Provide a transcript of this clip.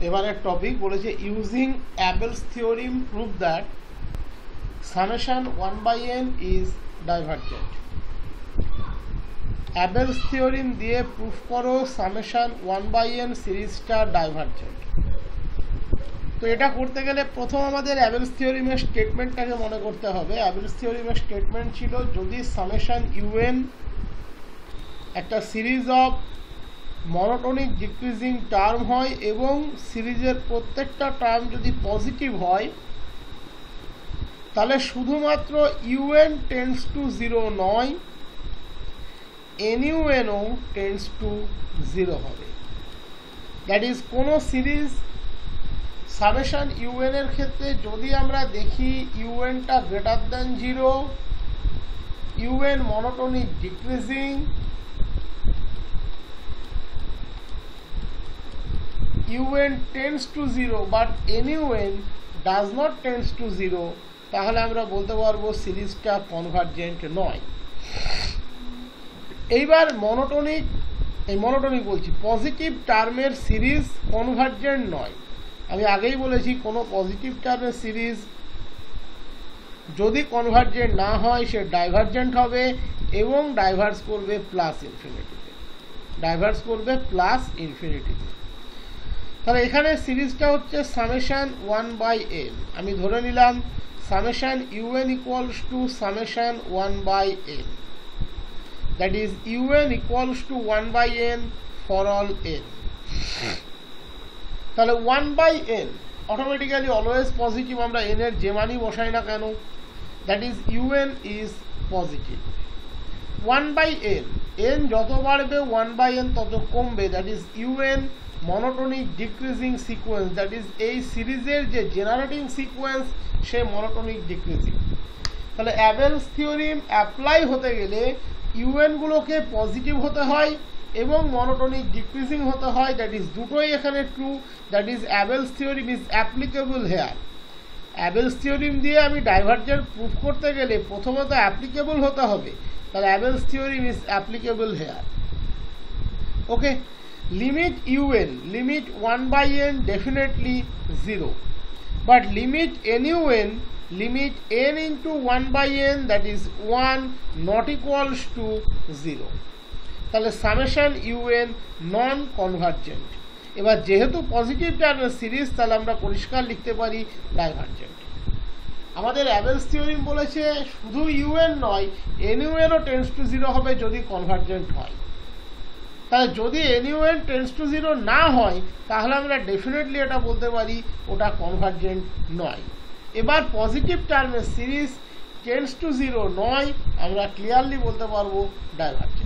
এবারে টপিক বলেছে using Abel's theorem prove that summation 1/n is divergent. Abel's theorem দিয়ে proof করো summation 1/n সিরিজটা ডাইভারজেন্ট। তো এটা করতে গেলে প্রথম আমাদের অ্যাবেলস থিওরিমের স্টেটমেন্টটাকে মনে করতে হবে। অ্যাবেলস থিওরিমের স্টেটমেন্ট ছিল যদি সামেশন un একটা series of monotonic decreasing term হয় এবং সিরিজের প্রত্যেকটা টার্ম যদি পজিটিভ হয় তাহলে শুধুমাত্র un টেন্ডস টু 0 নয়, nun ও টেন্ডস টু 0 হবে। দ্যাট ইজ কোনো সিরিজ সামেশন un এর ক্ষেত্রে যদি আমরা দেখি un-টা greater than 0, un monotonic decreasing, un tends to 0 but nun does not tends to 0, তাহলে আমরা বলতে পারবো সিরিজটা কনভার্জেন্ট নয়। এইবার মনোটোনিক বলছি পজিটিভ টার্মের সিরিজ কনভার্জেন্ট নয়। আমি আগেই বলেছি কোনো পজিটিভ টার্মের সিরিজ যদি কনভার্জেন্ট না হয় সে ডাইভারজেন্ট হবে এবং ডাইভার্স করবে প্লাস ইনফিনিটিতে। তাহলে এখানে সিরিজটা হচ্ছে সামেশন 1/n। আমি ধরে নিলাম summation un equals to summation 1/n, that is un equals to 1/n for all n। তাহলে 1/n অটোমেটিক্যালি অলওয়েজ পজিটিভ, আমরা n এর যে মানই বসাই না কেন, that is un is positive. 1/n n যত বাড়বে 1/n তত কমবে, that is un monotonic decreasing sequence, that is এই সিরিজের যে জেনারেটিং সিকোয়েন্স সে মনোটোনিক ডিক্রিজিং। তাহলে অ্যাবেলস থিওরিম অ্যাপ্লাই হতে গেলে un গুলোকে পজিটিভ হতে হয় এবং মনোটোনিক ডিক্রিজিং হতে হয়, দ্যাট ইজ দুটোই এখানে true, that is Abel's theorem is applicable here. Abel's theorem দিয়ে আমি ডাইভারজেন্ট প্রুফ করতে গেলে প্রথমত অ্যাপ্লিকেবল হতে হবে, তাহলে Abel's theorem is applicable here. Okay, limit un, limit 1/n definitely 0, but limit nun, limit n into 1/n, that is 1 not equals to 0, তাহলে summation un নন convergent. এবার যেহেতু পজিটিভ টার্মের সিরিজ তাহলে আমরা পরিষ্কার লিখতে পারি ডাইভারজেন্ট। আমাদের অ্যাবেলস থিওরিম বলেছে শুধু un নয় nun ও টেন্ডস টু 0 হবে যদি কনভার্জেন্ট হয়। তাহলে যদি nun টেন্ডস টু 0 না হয় তাহলে আমরা ডেফিনেটলি এটা বলতে পারি ওটা কনভার্জেন্ট নয়। এবার পজিটিভ টার্মের সিরিজ টেন্ডস টু 0 নয়, আমরা ক্লিয়ারলি বলতে পারবো ডাইভারজেন্ট।